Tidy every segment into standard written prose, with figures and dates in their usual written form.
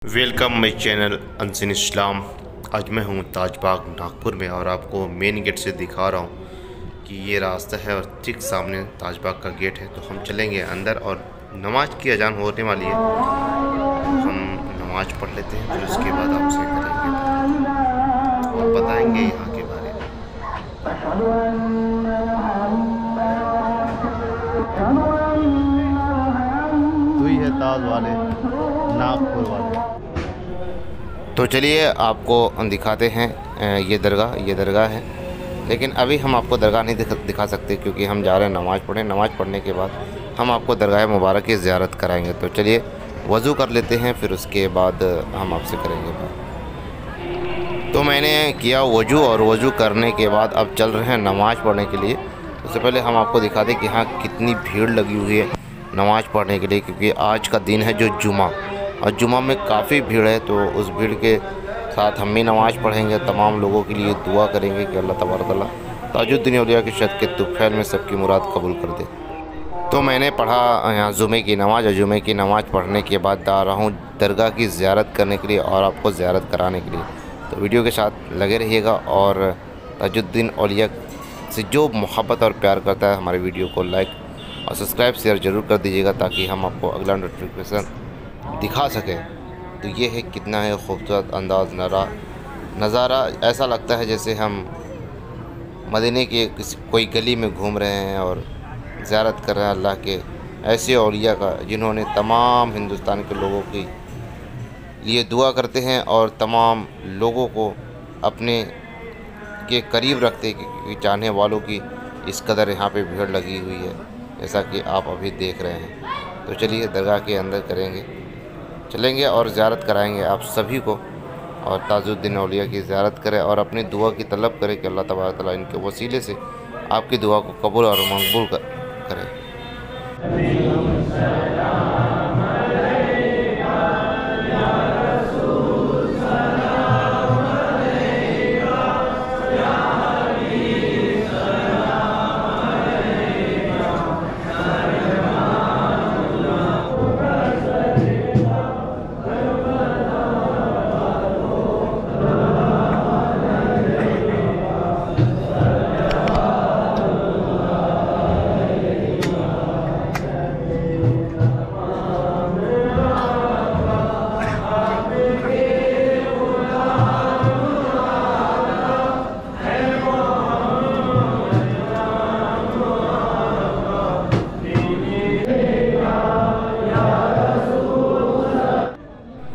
Welcome my channel unseen इस्लाम। आज मैं हूँ ताजबाग नागपुर में और आपको मेन गेट से दिखा रहा हूँ कि ये रास्ता है और ठीक सामने ताजबाग का गेट है। तो हम चलेंगे अंदर और नमाज की अजान होने वाली है। हम नमाज पढ़ लेते हैं, फिर उसके बाद आपसे करेंगे और बताएंगे यहाँ के बारे में। दुई है ताज वाले नागपुर वाले। तो चलिए आपको दिखाते हैं ये दरगाह है। लेकिन अभी हम आपको दरगाह नहीं दिखा सकते क्योंकि हम जा रहे हैं नमाज़ पढ़ने। नमाज़ पढ़ने के बाद हम आपको दरगाह मुबारक की ज़ियारत कराएंगे। तो चलिए वज़ू कर लेते हैं, फिर उसके बाद हम आपसे करेंगे बात। तो मैंने किया वज़ू और वज़ू करने के बाद अब चल रहे हैं नमाज़ पढ़ने के लिए। उससे पहले हम आपको दिखा दें कि यहाँ कितनी भीड़ लगी हुई है नमाज़ पढ़ने के लिए, क्योंकि आज का दिन है जो जुमा, और जुमा में काफ़ी भीड़ है। तो उस भीड़ के साथ हम भी नमाज़ पढ़ेंगे, तमाम लोगों के लिए दुआ करेंगे कि अल्लाह तबारक अल्लाह ताजुद्दीन औलिया की शद के तुफ़ैल में सबकी मुराद कबूल कर दे। तो मैंने पढ़ा यहाँ जुमे की नमाज़, और जुमे की नमाज़ पढ़ने के बाद आ रहा हूँ दरगाह की ज़ियारत करने के लिए और आपको ज़ियारत कराने के लिए। तो वीडियो के साथ लगे रहिएगा और ताजुद्दीन औलिया से जो मोहब्बत और प्यार करता है हमारे वीडियो को लाइक और सब्सक्राइब शेयर ज़रूर कर दीजिएगा ताकि हम आपको अगला नोटिफिकेशन दिखा सकें। तो ये है कितना है खूबसूरत अंदाज़ नज़ारा। ऐसा लगता है जैसे हम मदीने के कोई गली में घूम रहे हैं और ज़ियारत कर रहे हैं अल्लाह के ऐसे औलिया का जिन्होंने तमाम हिंदुस्तान के लोगों के लिए दुआ करते हैं और तमाम लोगों को अपने के करीब रखते हैं। चाहने वालों की इस कदर यहाँ पे भीड़ लगी हुई है जैसा कि आप अभी देख रहे हैं। तो चलिए दरगाह के अंदर चलेंगे और ज़ियारत कराएंगे आप सभी को, और ताजुद्दीन औलिया की ज़ियारत करें और अपनी दुआ की तलब करें कि अल्लाह तबारक तआला इनके वसीले से आपकी दुआ को कबूल और मकबूल करें।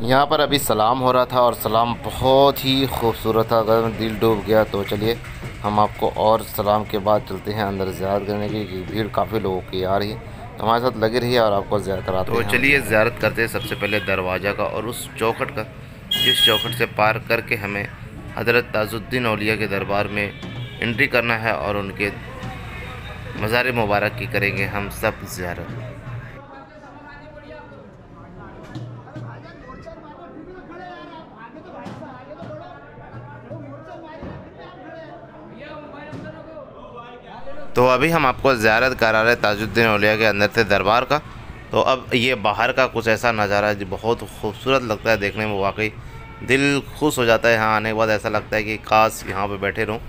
यहाँ पर अभी सलाम हो रहा था और सलाम बहुत ही खूबसूरत था, अगर दिल डूब गया। तो चलिए हम आपको और सलाम के बाद चलते हैं अंदर ज़ियारत करने की, भीड़ काफ़ी लोगों की आ रही है। तो हमारे साथ लगे रहिए और आपको ज़ियारत कराते हैं। तो चलिए ज़ियारत करते हैं सबसे पहले दरवाज़ा का और उस चौखट का, जिस चौखट से पार करके हमें हज़रत ताजुद्दीन औलिया के दरबार में एंट्री करना है और उनके मज़ार मुबारक की करेंगे हम सब ज़ियारत। तो अभी हम आपको ज़ियारत करा रहे ताजुद्दीन औलिया के अंदर से दरबार का। तो अब ये बाहर का कुछ ऐसा नज़ारा है जो बहुत खूबसूरत लगता है देखने में, वाकई दिल खुश हो जाता है। यहाँ आने के बाद ऐसा लगता है कि काश यहाँ पे बैठे रहूँ।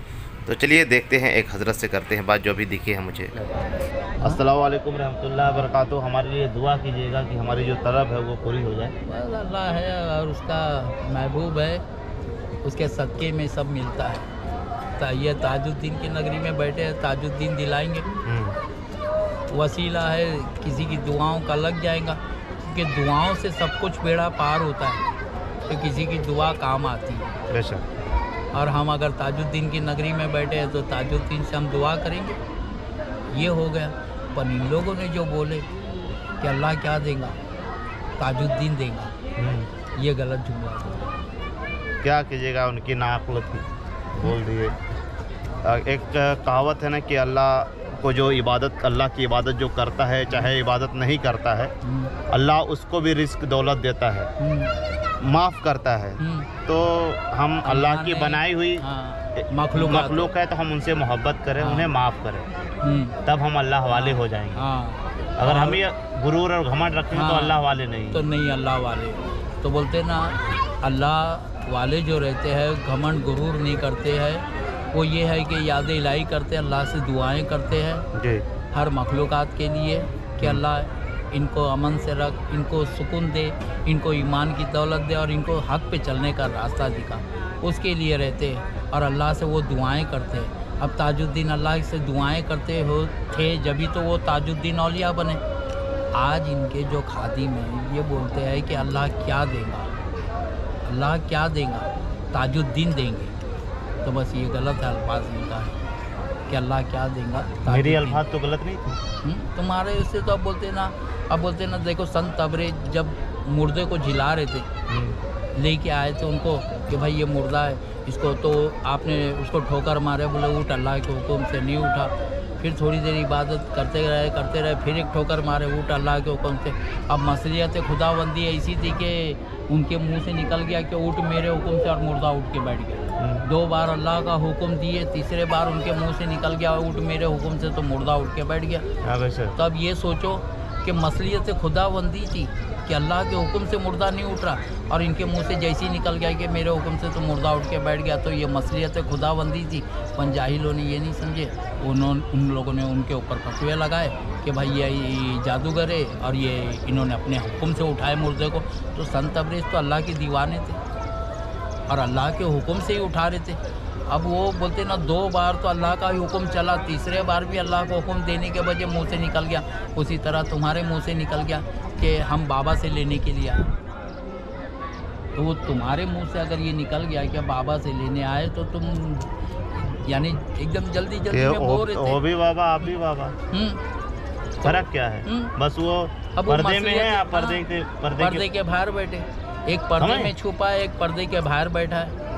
तो चलिए देखते हैं, एक हज़रत से करते हैं बात जो अभी दिखी है मुझे। अस्सलाम वालेकुम रहमतुल्लाहि व बरकातुहू। हमारे लिए दुआ कीजिएगा कि हमारी जो तलब है वो पूरी हो जाए। बस अल्लाह है और उसका महबूब है, उसके सदक़े में सब मिलता है। ये ताजुद्दीन की नगरी में बैठे हैं, ताजुद्दीन दिलाएंगे। वसीला है, किसी की दुआओं का लग जाएगा, क्योंकि दुआओं से सब कुछ बेड़ा पार होता है। तो किसी की दुआ काम आती है बेशक। और हम अगर ताजुद्दीन की नगरी में बैठे हैं तो ताजुद्दीन से हम दुआ करेंगे। ये हो गया। पर इन लोगों ने जो बोले कि अल्लाह क्या देगा, ताजुद्दीन देगा, ये गलत जुमला है। क्या कीजिएगा, उनकी नाअक्लत बोल दिए। एक कहावत है ना कि अल्लाह को जो इबादत, अल्लाह की इबादत जो करता है चाहे इबादत नहीं करता है, अल्लाह उसको भी रिस्क दौलत देता है, माफ़ करता है। तो हम अल्लाह की बनाई हुई मखलूक है, तो हम उनसे मोहब्बत करें, उन्हें माफ़ करें, तब हम अल्लाह वाले हो जाएंगे। अगर हम ये गुरूर और घमंड रखें तो अल्लाह वाले नहीं, तो नहीं अल्लाह वाले। तो बोलते ना अल्लाह वाले जो रहते हैं घमंड गुरूर नहीं करते हैं, वो ये है कि याद इलाही करते हैं, अल्लाह से दुआएं करते हैं जी। हर मखलूक़ात के लिए कि अल्लाह इनको अमन से रख, इनको सुकून दे, इनको ईमान की दौलत दे और इनको हक़ पे चलने का रास्ता दिखा, उसके लिए रहते हैं और अल्लाह से वो दुआएं करते हैं। अब ताजुद्दीन अल्लाह से दुआएं करते हो थे जभी तो वो ताजुद्दीन औलिया बने। आज इनके जो खादिम हैं ये बोलते हैं कि अल्लाह क्या देगा, अल्लाह क्या देगा, ताजुद्दीन देंगे। तो बस ये गलत है अल्फाज इनका है कि अल्लाह क्या देगा। मेरी अल्फाज तो गलत नहीं थी। तुम्हारे उससे तो अब बोलते ना देखो संत तबरेज़ जब मुर्दे को जिला रहे थे लेके आए थे उनको कि भाई ये मुर्दा है, इसको तो आपने उसको ठोकर मारे, बोले उठ, अल्लाह के हुक्म से नहीं उठा। फिर थोड़ी देर इबादत करते रहे, फिर एक ठोकर मारे, उठ, अल्लाह के हुक्म से। अब मसलियत खुदाबंदी ऐसी थी कि उनके मुंह से निकल गया कि उठ मेरे हुक्म से, और मुर्दा उठ के बैठ गया। 2 बार अल्लाह का हुक्म दिए, तीसरे बार उनके मुंह से निकल गया उठ मेरे हुक्म से, तो मुर्दा उठ के बैठ गया। तो अब ये सोचो कि मसलियत खुदाबंदी थी कि अल्लाह के हुक्म से मुर्दा नहीं उठ रहा, और इनके मुंह से जैसे ही निकल गया कि मेरे हुक्म से, तो मुर्दा उठ के बैठ गया। तो ये मसलियत खुदाबंदी थी। पर जाहिलों ने ये नहीं समझे, उन लोगों ने उनके ऊपर फतवे लगाए कि भाई ये जादूगर है और ये इन्होंने अपने हुक्म से उठाए मुर्दे को। तो संत तबरेज़ तो अल्लाह के दीवाने थे और अल्लाह के हुक्म से ही उठा रहे थे। अब वो बोलते ना 2 बार तो अल्लाह का ही हुक्म चला, तीसरे बार भी अल्लाह को हुक्म देने के वजह मुंह से निकल गया। उसी तरह तुम्हारे मुंह से निकल गया कि हम बाबा से लेने के लिए आए। तो वो तुम्हारे मुंह से अगर ये निकल गया कि बाबा से लेने आए, तो तुम यानी एकदम जल्दी में बोल रहे थे। वो भी बाबा, आप भी बाबा। फर्क क्या है? बस वो पर्दे में है, आप पर्दे के बाहर बैठे, एक पर्दे में छुपा है, एक पर्दे के बाहर बैठा है।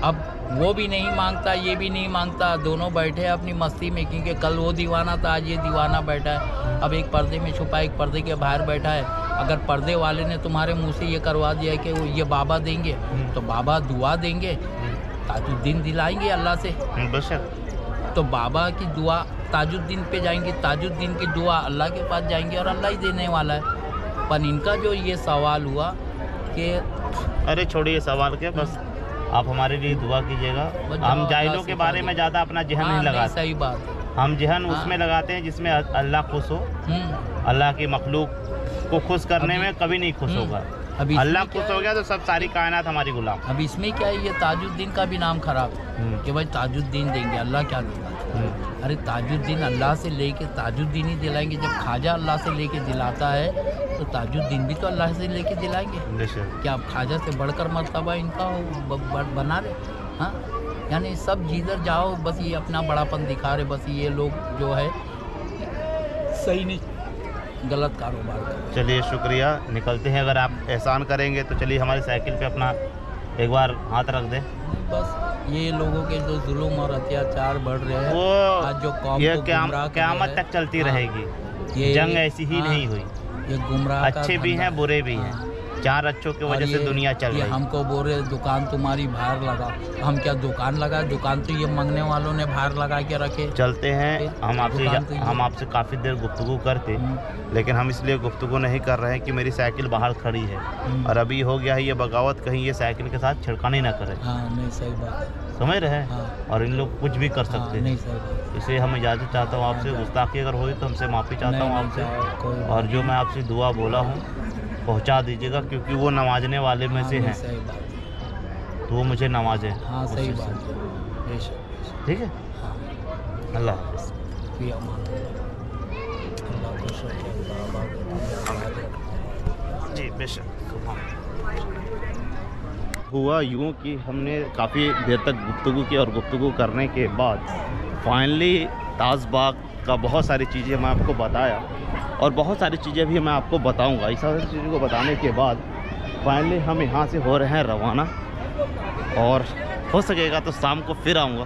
अब वो भी नहीं मांगता, ये भी नहीं मांगता, दोनों बैठे हैं अपनी मस्ती में, क्योंकि कल वो दीवाना था, आज ये दीवाना बैठा है। अब एक पर्दे में छुपा है, एक पर्दे के बाहर बैठा है। अगर पर्दे वाले ने तुम्हारे मुंह से ये करवा दिया कि वो ये बाबा देंगे, तो बाबा दुआ देंगे, ताजुद्दीन दिलाएंगे अल्लाह से। तो बाबा की दुआ ताजुद्दीन पे जाएंगी, ताजुद्दीन की दुआ अल्लाह के पास जाएंगे और अल्लाह ही देने वाला है। पर इनका जो ये सवाल हुआ कि अरे छोड़िए सवाल के, बस आप हमारे लिए दुआ कीजिएगा। हम जाहिलों के बारे में ज़्यादा अपना जहन नहीं लगाते। सही बात है। हम जहन उसमें लगाते हैं जिसमें अल्लाह खुश हो। अल्लाह की मखलूक को खुश करने में कभी नहीं खुश होगा। अल्लाह खुश हो गया तो सब सारी कायनात हमारी गुलाम। अब इसमें क्या है, ये ताजुद्दीन का भी नाम खराब है कि भाई ताजुद्दीन देंगे, अल्लाह क्या देगा। अरे ताजुद्दीन अल्लाह से लेके ताजुद्दीन ही दिलाएंगे। जब ख्वाजा अल्लाह से लेके दिलाता है तो ताजुद्दीन भी तो अल्लाह से लेके दिलाएंगे। क्या आप ख्वाजा से बढ़कर मर्तबा इनका बना रहे? हाँ, यानी सब जिधर जाओ बस ये अपना बड़ापन दिखा रहे। बस ये लोग जो है सही नहीं, गलत कारोबार कर। चलिए शुक्रिया, निकलते हैं। अगर आप एहसान करेंगे तो चलिए हमारी साइकिल पे अपना एक बार हाथ रख दें। बस ये लोगों के जो जुल्म और अत्याचार बढ़ रहे हैं, वो आज जो कौम ये को गुमराह कर क़यामत रहे हैं, तक चलती रहेगी। ये जंग ऐसी ही नहीं हुई। ये गुमराह का अच्छे भी धंधा हैं, बुरे भी हैं। 4 अच्छों की वजह से दुनिया चल रही है। हमको बोल रहे दुकान तुम्हारी बाहर लगा, हम क्या दुकान लगा? दुकान तो ये मांगने वालों ने बाहर लगा के रखे। चलते हैं हम आपसे काफ़ी देर गुफ्तगू करते, लेकिन हम इसलिए गुफ्तगू नहीं कर रहे हैं कि मेरी साइकिल बाहर खड़ी है और अभी हो गया है ये बगावत, कहीं ये साइकिल के साथ छिड़कानी ना करे। हाँ, नहीं सही बात है, समझ रहे हैं। हाँ। और इन लोग कुछ भी कर सकते हैं। नहीं सही बात। इसलिए हम इजाज़त चाहता हूँ आपसे, गुस्ताखी अगर हुई तो हमसे माफ़ी चाहता हूँ आपसे। और जो मैं आपसे दुआ बोला हूँ पहुंचा दीजिएगा, क्योंकि वो नवाजने वाले में से हैं, तो वो मुझे नवाजे। हाँ सही बात है, ठीक है। अल्लाह हाफ़िज़। जी बेशक। हुआ यूँ कि हमने काफ़ी देर तक गुफ्तगू की और गुफ्तगू करने के बाद फाइनली ताजबाग का बहुत सारी चीज़ें मैं आपको बताया और बहुत सारी चीज़ें भी मैं आपको बताऊंगा। इस सारी चीज़ों को बताने के बाद फाइनली हम यहाँ से हो रहे हैं रवाना, और हो सकेगा तो शाम को फिर आऊँगा।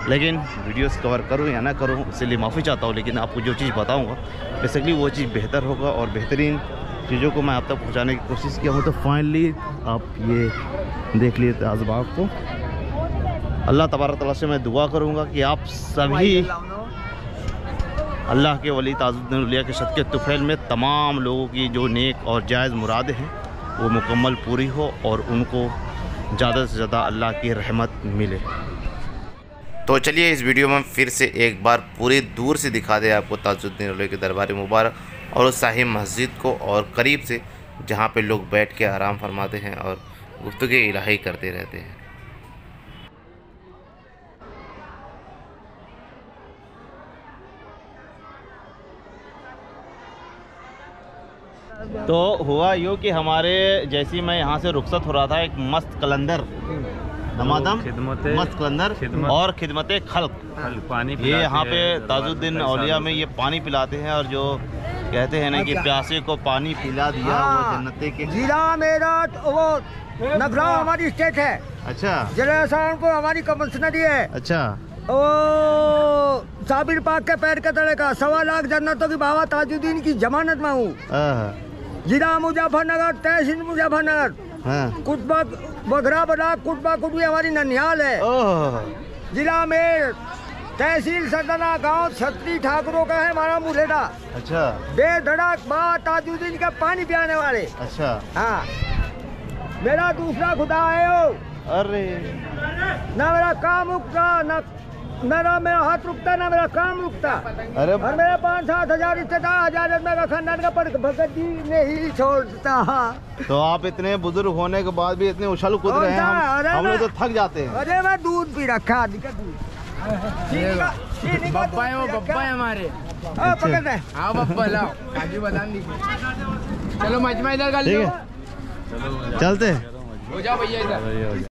लेकिन वीडियोस कवर करूँ या ना करूँ इसलिए माफ़ी चाहता हूँ, लेकिन आपको जो चीज़ बताऊँगा बेसिकली वो चीज़ बेहतर होगा और बेहतरीन चीज़ों को मैं आप तक पहुँचाने की कोशिश किया हूँ। तो फाइनली आप ये देख लिए ताजबाग को। अल्लाह तबारक तआला से मैं दुआ करूँगा कि आप सभी अल्लाह के वली ताजुद्दीन औलिया के सदक़े तुफ़ैल में तमाम लोगों की जो नेक और जायज़ मुरादें हैं वो मुकम्मल पूरी हो और उनको ज़्यादा से ज़्यादा अल्लाह की रहमत मिले। तो चलिए इस वीडियो में फिर से एक बार पूरी दूर से दिखा दे आपको ताजुद्दीन औलिया की दरबार मुबारक और उस शाही मस्जिद को, और करीब से जहाँ पे लोग बैठ के आराम फरमाते हैं और गुफ्तगू इलाही करते रहते हैं। तो हुआ यूँ कि हमारे जैसी मैं यहाँ से रुखसत हो रहा था, एक मस्त कलंदर दमादम मस्त कलंदर और खिदमत खल्क पानी ये यहाँ पे ताजुद्दीन औलिया में ये पानी पिलाते हैं, और जो कहते हैं ना कि प्यासे को पानी पिला दिया वो जन्नते के। जिला मेरठ वो नगराव हमारी स्टेट है। अच्छा, जिला सहारनपुर हमारी कमिश्नरी है। अच्छा, ओ साबिर पाक के पैर के तले का 1.25 लाख जन्नतों की बाबा ताजुद्दीन की जमानत में हूँ। जिला मुजफ्फरनगर, तहसील मुजफ्फरनगर, कुतबा बघरा बड़ा कुतबा कुटबी हमारी ननिहाल है। जिला में तहसील सदना गांव छत्री ठाकुरों का है हमारा मुलेडा। अच्छा, बेधड़क बाबा ताजुद्दीन का पानी पियाने वाले। अच्छा, हाँ, मेरा दूसरा खुदा है वो। अरे ना मेरा काम रुकता, ना मेरा हाथ रुकता, ना मेरा काम रुकता। अरे और मेरा 5-7 हजार रिश्तेदार, 1000 आदमी का खानदान का पर भगत जी नहीं छोड़ता। तो आप इतने बुजुर्ग होने के बाद भी इतने उछल कूद रहे हैं, हम लोग तो थक जाते हैं। अरे मैं दूध पी रखा बब्बा है, वो बब्बा है हमारे। पकड़ रहे। हाँ बब्बा लाओ, काजू बादाम दीजिए। चलो मजमा इधर कर लो, चलते हो जाओ भैया इधर।